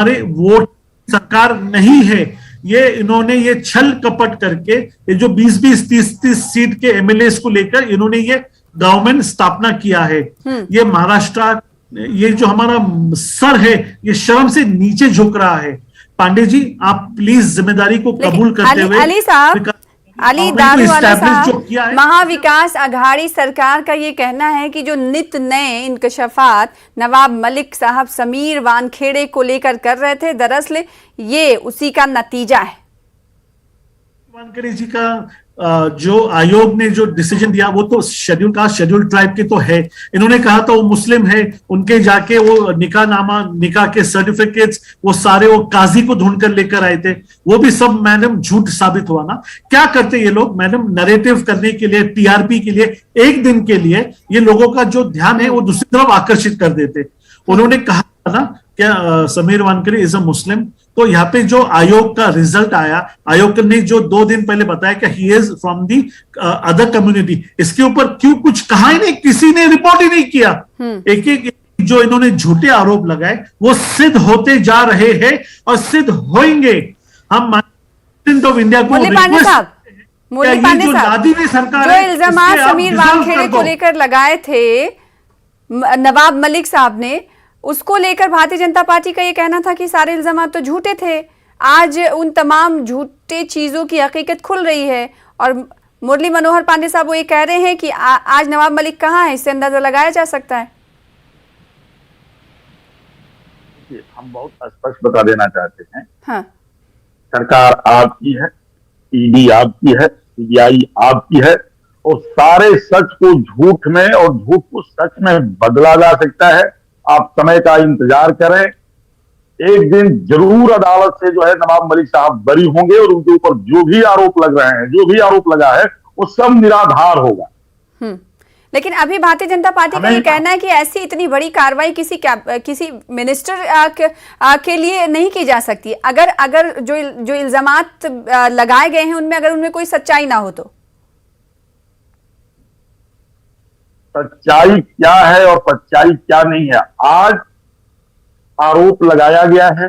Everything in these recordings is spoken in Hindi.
हमारे वोट सरकार नहीं है, ये इन्होंने ये छल कपट करके ये जो 20-20, 30-30 सीट के एमएलए को लेकर इन्होंने ये गवर्नमेंट स्थापना किया है। ये महाराष्ट्र, ये जो हमारा सर है ये शर्म से नीचे झुक रहा है। पांडे जी, आप प्लीज जिम्मेदारी को कबूल करते हुए अली दारूवाला साहब, महाविकास अघाड़ी सरकार का ये कहना है कि जो नित नए इंकशाफात नवाब मलिक साहब समीर वानखेड़े को लेकर कर रहे थे, दरअसल ये उसी का नतीजा है। वानखेड़े जी का जो आयोग ने जो डिसीजन दिया वो तो शेड्यूल कास्ट शेड्यूल ट्राइब के तो है। इन्होंने कहा था वो मुस्लिम है, उनके जाके वो निकाह के सर्टिफिकेट्स वो सारे वो काजी को ढूंढ कर लेकर आए थे, वो भी सब मैडम झूठ साबित हुआ ना। क्या करते ये लोग मैडम, नरेटिव करने के लिए, टीआरपी के लिए, एक दिन के लिए ये लोगों का जो ध्यान है वो दूसरी तरफ आकर्षित कर देते। उन्होंने कहा ना क्या समीर वानखेड़े इज अ मुस्लिम, तो यहाँ पे जो आयोग का रिजल्ट आया, आयोग ने जो 2 दिन पहले बताया कि he is from the other community, इसके ऊपर क्यों कुछ कहा ही नहीं, किसी ने रिपोर्ट ही नहीं किया। एक एक जो इन्होंने झूठे आरोप लगाए वो सिद्ध होते जा रहे हैं और सिद्ध होंगे। हम ऑफ इंडिया को सरकार जो इल्जाम समीर वानखेड़े को लेकर लगाए थे नवाब मलिक साहब ने, उसको लेकर भारतीय जनता पार्टी का ये कहना था कि सारे इल्जाम तो झूठे थे। आज उन तमाम झूठे चीजों की हकीकत खुल रही है और मुरली मनोहर पांडे साहब वो ये कह रहे हैं कि आज नवाब मलिक कहाँ है, इससे अंदाजा लगाया जा सकता है। हम बहुत स्पष्ट बता देना चाहते हैं, हाँ। सरकार आपकी है, ईडी आपकी है, सीबीआई आपकी है और सारे सच को झूठ में और झूठ को सच में बदला जा सकता है। आप समय का इंतजार करें, एक दिन जरूर अदालत से जो है नवाब मलिक साहब बरी होंगे और उनके ऊपर जो भी आरोप लग रहे हैं, जो भी आरोप लगा है वो सब निराधार होगा। लेकिन अभी भारतीय जनता पार्टी का ये कहना है कि ऐसी इतनी बड़ी कार्रवाई किसी मिनिस्टर के लिए नहीं की जा सकती अगर जो इल्जामात लगाए गए हैं उनमें अगर उनमें कोई सच्चाई ना हो तो। सच्चाई क्या है और सच्चाई क्या नहीं है, आज आरोप लगाया गया है,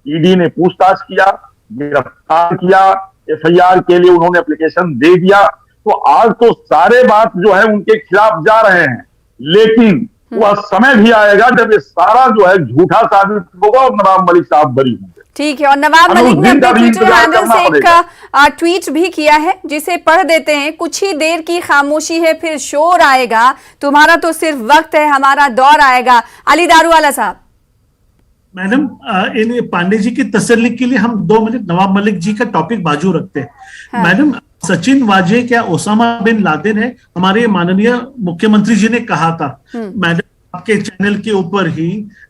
ईडी ने पूछताछ किया, गिरफ्तार किया, एफआईआर के लिए उन्होंने एप्लीकेशन दे दिया, तो आज तो सारे बात जो है उनके खिलाफ जा रहे हैं। लेकिन वह समय भी आएगा जब ये सारा जो है झूठा साबित होगा और नवाब मलिक साहब बरी होंगे। ठीक है, और नवाब मलिक ने अपने ट्विटर हैंडल से एक ट्वीट भी किया है जिसे पढ़ देते हैं। कुछ ही देर की खामोशी है फिर शोर आएगा, तुम्हारा तो सिर्फ वक्त है, हमारा दौर आएगा। अली दारूवाला साहब। मैडम, इन पांडे जी की तसल्ली के लिए हम 2 मिनट नवाब मलिक जी का टॉपिक बाजू रखते हैं। हाँ। मैडम, सचिन वाजे क्या ओसामा बिन लादेन है? हमारे माननीय मुख्यमंत्री जी ने कहा था। मैडम, आपके चैनल के ऊपर ही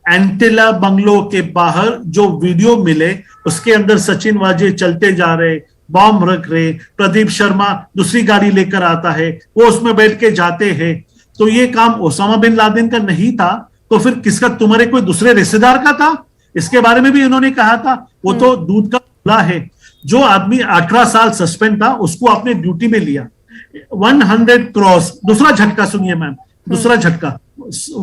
एंटेला बंगलो के बाहर जो वीडियो मिले उसके अंदर सचिन वाजे चलते जा रहे, बॉम्ब रख रहे, प्रदीप शर्मा दूसरी गाड़ी लेकर आता है, वो उसमें बैठ के जाते हैं। तो ये काम ओसामा बिन लादेन का नहीं था तो फिर किसका? तुम्हारे कोई दूसरे रिश्तेदार का था? इसके बारे में भी उन्होंने कहा था। वो तो दूध का खुला है। जो आदमी 18 साल सस्पेंड था उसको आपने ड्यूटी में लिया। 100 करोड़, दूसरा झटका सुनिए मैम, दूसरा झटका,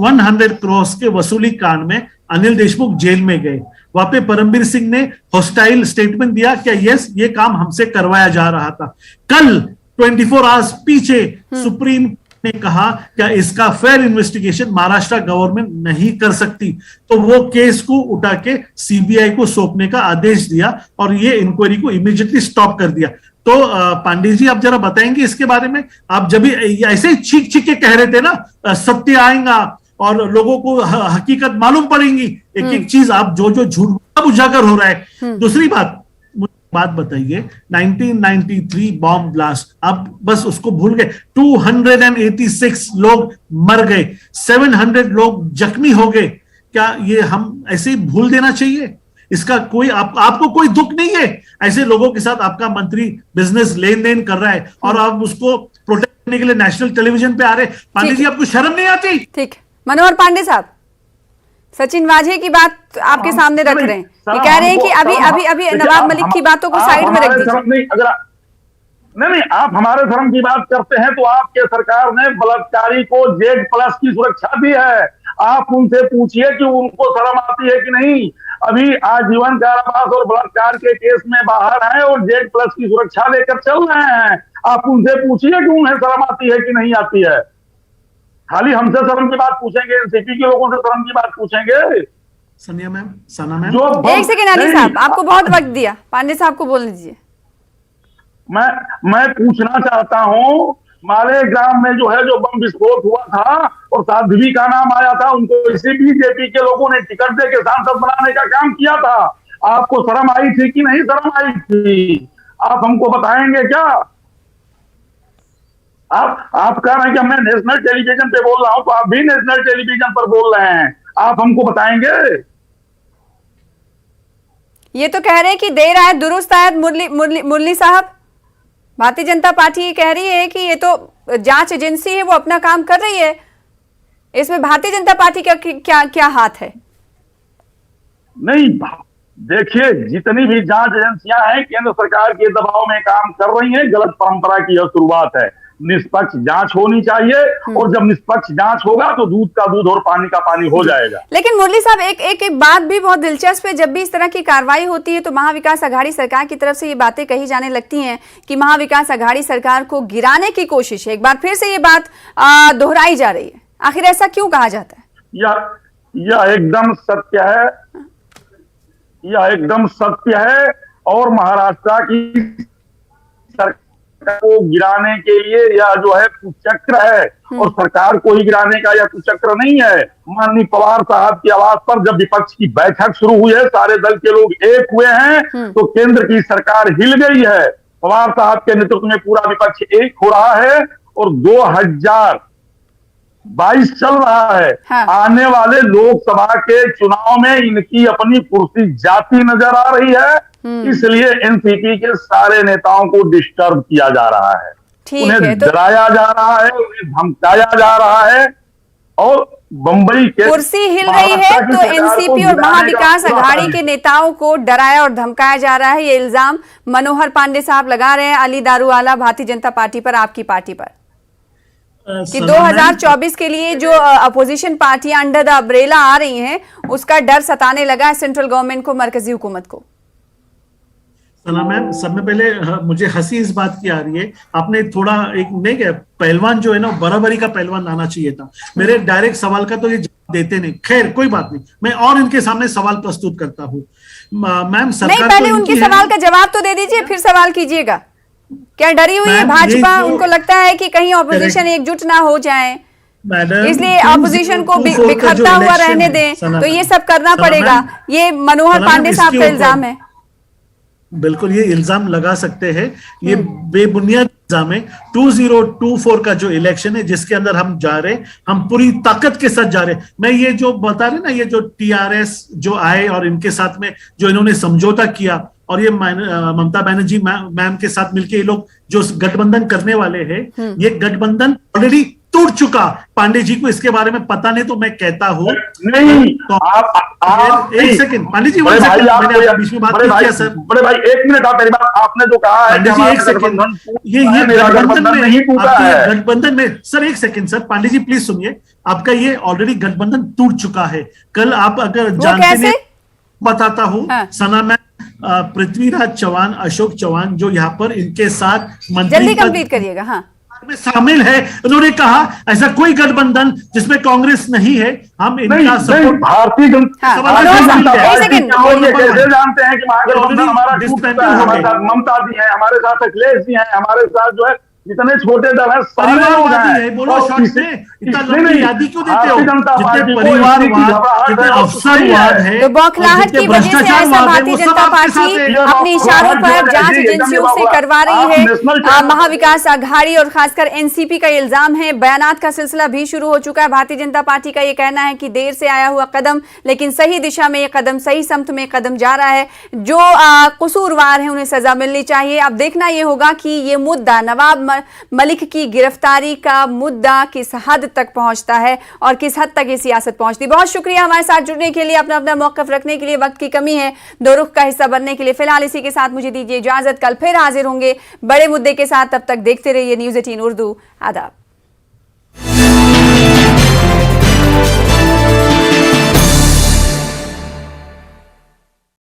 100 करोड़ के वसूली कांड में अनिल देशमुख जेल में गए। वहां पे परमबीर सिंह ने हॉस्टाइल स्टेटमेंट दिया क्या यस ये काम हमसे करवाया जा रहा था। कल 24 आवर्स पीछे सुप्रीम ने कहा क्या इसका फेयर इन्वेस्टिगेशन महाराष्ट्र गवर्नमेंट नहीं कर सकती, तो वो केस को उठा के सीबीआई को सौंपने का आदेश दिया और ये इंक्वायरी को इमीडिएटली स्टॉप कर दिया। तो पांडे जी आप जरा बताएंगे इसके बारे में? आप जब ऐसे चीख चीख के कह रहे थे ना सत्य आएगा और लोगों को हकीकत मालूम पड़ेगी, एक एक चीज आप जो झूठ उजागर हो रहा है। दूसरी बात बताइए, 1993 बॉम्ब ब्लास्ट, अब बस उसको भूल गए। 286 लोग मर गए, 700 लोग जख्मी हो गए। क्या ये हम ऐसे ही भूल देना चाहिए? इसका कोई आपको कोई दुख नहीं है? ऐसे लोगों के साथ आपका मंत्री बिजनेस लेन देन कर रहा है और आप उसको प्रोटेक्ट करने के लिए नेशनल टेलीविजन पे आ रहे। पांडे जी आपको शर्म नहीं आती? ठीक, मनोहर पांडे साहब, सचिन वाजे की बात आपके सामने रख रहे हैं, ये कह रहे हैं कि अभी नवाब मलिक की बातों को साइड में रख दीजिए। अगर नहीं आप हमारे धर्म की बात करते हैं तो आपके सरकार ने बलात्कारी को Z+ की सुरक्षा दी है। आप उनसे पूछिए कि उनको शर्म आती है कि नहीं। अभी आजीवन कारावास और बलात्कार के केस में बाहर हैं और Z+ की सुरक्षा लेकर चल रहे हैं। आप उनसे पूछिए कि उन्हें शर्म आती है कि नहीं आती है। खाली हमसे शर्म की बात पूछेंगे, एनसीपी के लोगों से शर्म की बात पूछेंगे। सनिया मैम, सना मैम, एक सेकेंड अली साहब, आपको बहुत वक्त दिया, पांडे साहब को बोलने दीजिए। मैं पूछना चाहता हूं, मालेगांव में जो है जो बम विस्फोट हुआ था और साध्वी का नाम आया था, उनको इसी बीजेपी के लोगों ने टिकट दे के सांसद बनाने का काम किया था। आपको शर्म आई थी कि नहीं शर्म आई थी? आप हमको बताएंगे क्या? आप कह रहे हैं कि मैं नेशनल टेलीविजन पे बोल रहा हूं, तो आप भी नेशनल टेलीविजन पर बोल रहे हैं, आप हमको बताएंगे? ये तो कह रहे हैं कि देर आए दुरुस्त आए। मुरली साहब, भारतीय जनता पार्टी ये कह रही है कि ये तो जांच एजेंसी है, वो अपना काम कर रही है, इसमें भारतीय जनता पार्टी का क्या क्या हाथ है? नहीं, देखिए, जितनी भी जांच एजेंसियां हैं केंद्र सरकार के दबाव में काम कर रही हैं। गलत परंपरा की यह शुरुआत है। निष्पक्ष जांच होनी चाहिए और जब निष्पक्ष जांच होगा तो दूध का दूध और पानी का पानी हो जाएगा। लेकिन मुरली साहब, एक बात भी बहुत दिलचस्प है, जब भी इस तरह की कार्रवाई होती है तो महाविकास आघाड़ी सरकार की तरफ से ये बातें कही जाने लगती हैं कि महाविकास आघाड़ी सरकार को गिराने की कोशिश है। एक बार फिर से ये बात दोहराई जा रही है, आखिर ऐसा क्यों कहा जाता है? यह एकदम सत्य है, यह एकदम सत्य है। और महाराष्ट्र की सरकार को गिराने के लिए यह जो है कुचक्र है, और सरकार को ही गिराने का यह कुचक्र नहीं है। माननीय पवार साहब की आवाज पर जब विपक्ष की बैठक शुरू हुई है, सारे दल के लोग एक हुए हैं, तो केंद्र की सरकार हिल गई है। पवार साहब के नेतृत्व में पूरा विपक्ष एक हो रहा है और 2022 चल रहा है। हाँ। आने वाले लोकसभा के चुनाव में इनकी अपनी कुर्सी जाती नजर आ रही है, इसलिए एनसीपी के सारे नेताओं को डिस्टर्ब किया जा रहा है, उन्हें डराया जा रहा है, उन्हें धमकाया जा रहा है। और बंबई के कुर्सी हिल रही है तो एनसीपी और महाविकास आघाड़ी के नेताओं को डराया और धमकाया जा रहा है, ये इल्जाम मनोहर पांडे साहब लगा रहे हैं अली दारूवाला भारतीय जनता पार्टी पर, आपकी पार्टी पर, कि 2024 के लिए जो अपोजिशन पार्टियां अंडर द अम्ब्रेला आ रही हैं उसका डर सताने लगा है सेंट्रल गवर्नमेंट को, मरकजी हुकूमत को। सलाम मैम, सब में पहले मुझे हंसी इस बात की आ रही है, आपने थोड़ा एक नहीं क्या पहलवान जो है ना बराबरी का पहलवान लाना चाहिए था। मेरे डायरेक्ट सवाल का तो ये जवाब देते नहीं। खैर कोई बात नहीं, मैं और इनके सामने सवाल प्रस्तुत करता हूँ। मैम सरकार नहीं, पहले उनके सवाल का जवाब तो दे दीजिए, फिर सवाल कीजिएगा। क्या डरी हुई है भाजपा? उनको लगता है कि कहीं ऑपोजिशन एकजुट ना हो जाए, इसलिए ऑपोजिशन को बिखरता हुआ रहने दें, तो ये सब करना पड़ेगा। ये मनोहर पांडे साहब का इल्जाम है। बिल्कुल, ये इल्जाम लगा सकते हैं, ये बेबुनियाद इल्जाम है। 2024 का जो इलेक्शन है जिसके अंदर हम जा रहे, हम पूरी ताकत के साथ जा रहे। मैं ये जो बता रहे ना, ये जो टीआरएस जो आए और इनके साथ में जो इन्होंने समझौता किया, और ये ममता बनर्जी मैम के साथ मिलके ये लोग जो गठबंधन करने वाले हैं, ये गठबंधन ऑलरेडी टूट चुका। पांडे जी को इसके बारे में पता नहीं, तो मैं कहता हूँ नहीं। तो आप एक सेकंड पांडे जी, बड़े भाई, मैंने बीच में बात किया सर। बड़े भाई एक मिनट, आप मेरी बात, आपने जो कहा है पांडे जी एक सेकंड, ये गठबंधन में सर, एक second sir, Pandey ji please सुनिए, आपका ये ऑलरेडी गठबंधन टूट चुका है। कल आप अगर जानते नहीं, बताता हूँ। सना मैम, पृथ्वीराज चौहान, अशोक चौहान जो यहाँ पर इनके साथ जल्दी कंप्लीट करिएगा, हाँ, में शामिल है, उन्होंने कहा ऐसा कोई गठबंधन जिसमें कांग्रेस नहीं है, हम इनका सपोर्ट। भारतीय जनता कैसे जानते हैं कि महागठबंधन हमारा ममता जी है, हमारे साथ अखिलेश जी हैं, हमारे साथ जो है जितने छोटे दल है परिवारवादी है। बोलो शॉर्ट में, इतना लंबी यादी क्यों देते हो? जितने परिवारवाद, जितने अवसरवाद है, तो बौखलाहट की वजह से ऐसा भारतीय जनता पार्टी अपने इशारों पर जांच एजेंसियों से करवा रही है। महाविकास आघाड़ी और खासकर एनसीपी का इल्जाम है, बयानात का सिलसिला भी शुरू हो चुका है। भारतीय जनता पार्टी का ये कहना है कि देर से आया हुआ कदम, लेकिन सही दिशा में ये कदम, सही समत में कदम जा रहा है। जो कसूरवार है उन्हें सजा मिलनी चाहिए। अब देखना ये होगा कि ये मुद्दा, नवाब मलिक की गिरफ्तारी का मुद्दा, किस हद तक पहुंचता है और किस हद तक ये सियासत पहुंचती। बहुत शुक्रिया हमारे साथ जुड़ने के लिए, अपना अपना मौकफ रखने के लिए। वक्त की कमी है, दो रुख का हिस्सा बनने के लिए फिलहाल इसी के साथ मुझे दीजिए इजाजत। कल फिर हाजिर होंगे बड़े मुद्दे के साथ, तब तक देखते रहिए न्यूज़ 18 उर्दू। आदाब।